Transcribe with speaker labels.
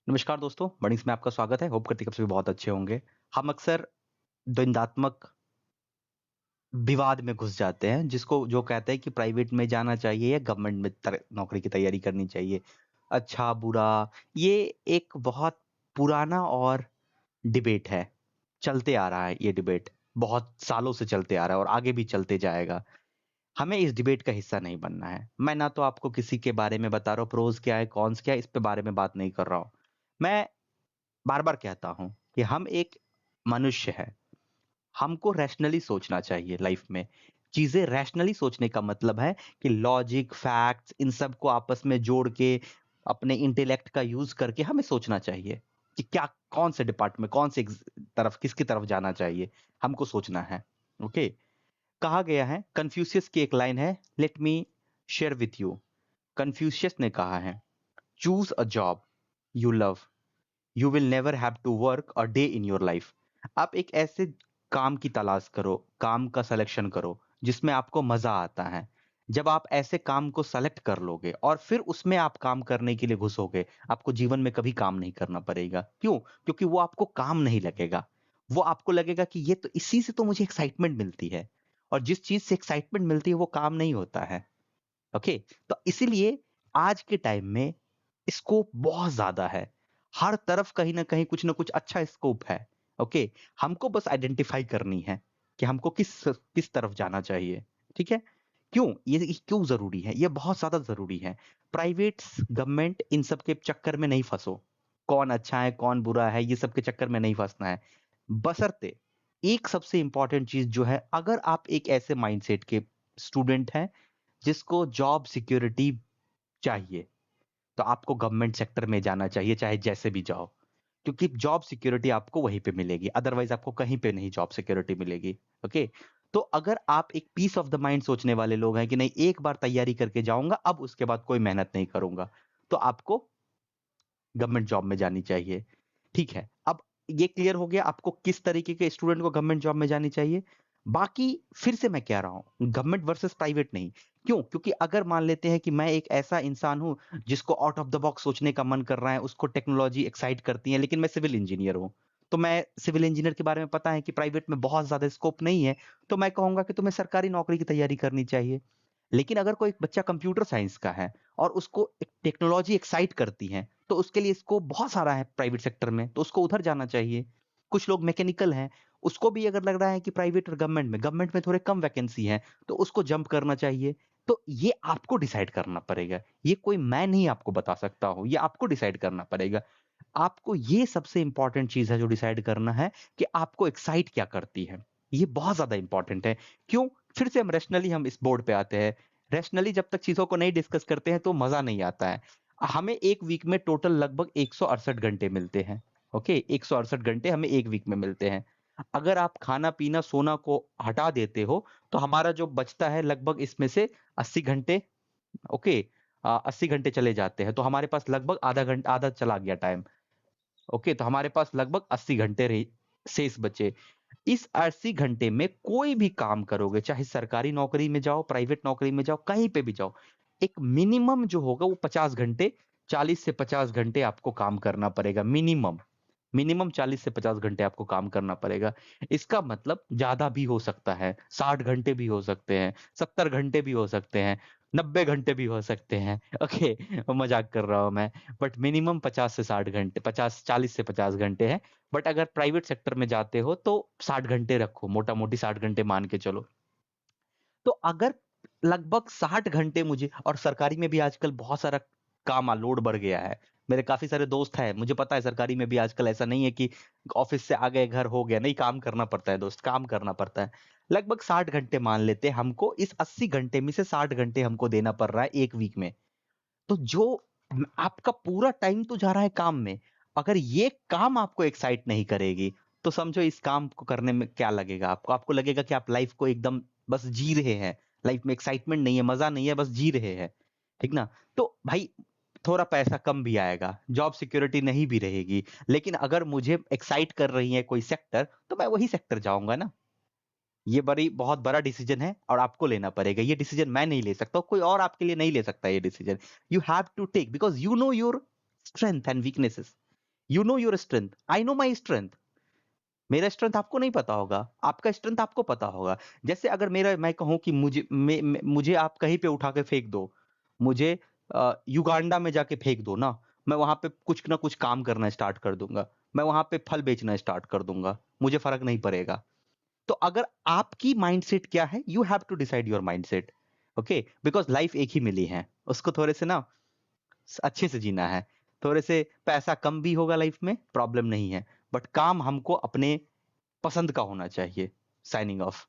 Speaker 1: नमस्कार दोस्तों, बर्निंग्स में आपका स्वागत है। होप करती है आप सभी बहुत अच्छे होंगे। हम अक्सर द्वंदात्मक विवाद में घुस जाते हैं, जिसको जो कहते हैं कि प्राइवेट में जाना चाहिए या गवर्नमेंट में नौकरी की तैयारी करनी चाहिए। अच्छा, बुरा, ये एक बहुत पुराना और डिबेट है। चलते आ रहा है ये डिबेट, बहुत सालों से चलते आ रहा है और आगे भी चलते जाएगा। हमें इस डिबेट का हिस्सा नहीं बनना है। मैं ना तो आपको किसी के बारे में बता रहा हूँ प्रोज क्या है, कॉन्स क्या है, इस पे बारे में बात नहीं कर रहा हूँ। मैं बार-बार कहता हूँ कि हम एक मनुष्य हैं। हमको रैशनली सोचना चाहिए लाइफ में। चीज़ें रैशनली सोचने का मतलब है कि लॉजिक, फैक्ट्स इन सब को आपस में जोड़ के अपने इंटेलेक्ट का यूज़ करके हमें सोचना चाहिए कि क्या कौन से डिपार्टमेंट, कौन से तरफ, किसकी तरफ जाना चाहिए, हमको सोचना है। ओके? कहा गया है, कन्फ्यूशियस की एक लाइन है, let me share with you. Confucius ने कहा है, choose a job you love, you will never have to work a day in your life. आप एक ऐसे काम की तलाश करो, काम का सिलेक्शन करो जिसमें आपको मजा आता है। जब आप ऐसे काम को सेलेक्ट कर लोगे और फिर उसमें आप काम करने के लिए घुसोगे, आपको जीवन में कभी काम नहीं करना पड़ेगा। क्यों? क्योंकि वो आपको काम नहीं लगेगा। वो आपको लगेगा कि ये तो इसी से तो मुझे एक्साइटमेंट मिलती है, और जिस चीज से एक्साइटमेंट मिलती है वो काम नहीं होता है। ओके? तो इसीलिए आज के टाइम में स्कोप बहुत ज़्यादा है। हर तरफ कहीं न कहीं कुछ न कुछ अच्छा स्कोप है। ओके? हमको बस आइडेंटिफ़ाई करनी है कि हमको किस किस तरफ जाना चाहिए। ठीक है? क्यों? ये क्यों ज़रूरी है? ये बहुत ज़्यादा ज़रूरी है। प्राइवेट्स, गवर्नमेंट इन सब के चक्कर में नहीं फँसो। कौन अच्छा है, कौन बुरा है, ये सब के चक्कर में नहीं फँसना है। बशर्ते एक सबसे इम्पोर्टेंट चीज़ जो है, अगर आप एक ऐसे माइंडसेट के स्टूडेंट हैं जिसको जॉब सिक्योरिटी चाहिए, तो आपको गवर्नमेंट सेक्टर में जाना चाहिए, चाहे जैसे भी जाओ। क्योंकि जॉब सिक्योरिटी आपको वहीं पे मिलेगी, अदरवाइज़ आपको कहीं पे नहीं जॉब सिक्योरिटी मिलेगी, ओके? तो अगर आप एक पीस ऑफ द माइंड सोचने वाले लोग हैं कि नहीं, एक बार तैयारी करके जाऊँगा, अब उसके बाद कोई मेहनत नहीं करूँगा, तो आपको गवर्नमेंट जॉब में जानी चाहिए। ठीक है, अब ये क्लियर हो गया आपको किस तरीके के स्टूडेंट को गवर्नमेंट जॉब में जानी चाहिए। बाकी फिर से मैं कह रहा हूँ, गवर्नमेंट वर्सेस प्राइवेट नहीं। क्यों? क्योंकि अगर मान लेते हैं कि मैं एक ऐसा इंसान हूँ जिसको आउट ऑफ द बॉक्स सोचने का मन कर रहा है, उसको टेक्नोलॉजी एक्साइट करती है, लेकिन मैं सिविल इंजीनियर हूँ। तो मैं सिविल इंजीनियर के बारे में पता है कि प्राइवेट में बहुत ज़्यादा स्कोप नहीं है, तो मैं कहूँगा कि तुम्हें सरकारी नौकरी की तैयारी करनी चाहिए। लेकिन अगर कोई बच्चा कंप्यूटर साइंस का है और उसको एक टेक्नोलॉजी एक्साइट करती है, तो उसके लिए स्कोप बहुत सारा है प्राइवेट सेक्टर में, तो उसको उधर जाना चाहिए। कुछ लोग मैकेनिकल हैं, उसको भी अगर लग रहा है कि प्राइवेट और गवर्नमेंट में थोड़े कम वैकेंसी हैं, तो उसको जंप करना चाहिए। तो ये आपको डिसाइड करना पड़ेगा। ये कोई मैं नहीं आपको बता सकता हूँ, ये आपको डिसाइड करना पड़ेगा। आपको ये सबसे इम्पोर्टेंट चीज़ है जो डिसाइड करना है कि आपको एक्साइट क्या करती है। ये बहुत ज़्यादा इम्पोर्टेंट है। क्यों? फिर से हम इस बोर्ड पे आते हैं। रैशनली जब तक चीज़ों को नहीं डिस्कस करते हैं तो मज़ा नहीं आता है। हमें 1 वीक में टोटल लगभग 168 घंटे मिलते हैं। ओके? 168 घंटे हमें 1 वीक में मिलते हैं। अगर आप खाना-पीना, सोना को हटा देते हो, तो हमारा जो बचता है लगभग इसमें से 80 घंटे। ओके? 80 घंटे चले जाते हैं, तो हमारे पास लगभग आधा चला गया टाइम। ओके, तो हमारे पास लगभग 80 घंटे शेष बचे। इस 80 घंटे में कोई भी काम करोगे, चाहे सरकारी नौकरी में जाओ, प्राइवेट नौकरी में जाओ, कहीं पे भी जाओ, एक मिनिमम जो होगा वो 50 घंटे, 40 से 50 घंटे आपको काम करना पड़ेगा मिनिमम। मिनिमम 40 से 50 घंटे आपको काम करना पड़ेगा। इसका मतलब ज़्यादा भी हो सकता है, 60 घंटे भी हो सकते हैं, 70 घंटे भी हो सकते हैं, 90 घंटे भी हो सकते हैं। ओके, मज़ाक कर रहा हूँ मैं। बट मिनिमम 50 से 60 घंटे, 50 40 से 50 घंटे हैं। बट अगर प्राइवेट सेक्टर में जाते हो तो 60 घंटे रखो, मोटा-मोटी 60 घंटे मान के चलो। तो अगर लगभग 60 घंटे मुझे, और सरकारी में भी आजकल बहुत सारा काम लोड बढ़ गया है। मेरे काफ़ी सारे दोस्त हैं, मुझे पता है सरकारी में भी आजकल ऐसा नहीं है कि ऑफ़िस से आ गए, घर हो गया, नहीं, काम करना पड़ता है दोस्त, काम करना पड़ता है। लगभग 60 घंटे मान लेते हैं हमको, इस 80 घंटे में से 60 घंटे हमको देना पड़ रहा है 1 वीक में। तो जो आपका पूरा टाइम तो जा रहा है काम में। अगर ये काम आपको एक्साइट नहीं करेगी, तो समझो इस काम को करने में क्या लगेगा आपको? आपको लगेगा कि आप लाइफ को एकदम बस जी रहे हैं। लाइफ में एक्साइटमेंट नहीं है, मज़ा नहीं है, बस जी रहे हैं। ठीक ना? तो भाई थोड़ा पैसा कम भी आएगा, जॉब सिक्योरिटी नहीं भी रहेगी, लेकिन अगर मुझे एक्साइट कर रही है कोई सेक्टर, तो मैं वही सेक्टर जाऊँगा ना। ये बड़ी बहुत बड़ा डिसीजन है और आपको लेना पड़ेगा। ये डिसीजन मैं नहीं ले सकता, कोई और आपके लिए नहीं ले सकता ये decision. You have to take because you know your strength and weaknesses. You know your strength, I know my strength. मेरा स्ट्रेंथ आपको नहीं पता होगा, आपका स्ट्रेंथ आपको पता होगा। जैसे अगर मैं कहूं कि मुझे आप कहीं पे उठा के फेंक दो, मुझे युगांडा में जाके फेंक दो ना, मैं वहां पे कुछ ना कुछ काम करना स्टार्ट कर दूंगा, मैं वहां पे फल बेचना स्टार्ट कर दूंगा, मुझे फर्क नहीं पड़ेगा। तो अगर आपकी माइंडसेट क्या है, you have to decide your mindset. Okay, because life एक ही मिली है, उसको थोड़े से ना अच्छे से जीना है। थोड़े से पैसा कम भी होगा लाइफ में, प्रॉब्लम नहीं है, बट काम हमको अपने पसंद का होना चाहिए। Signing off.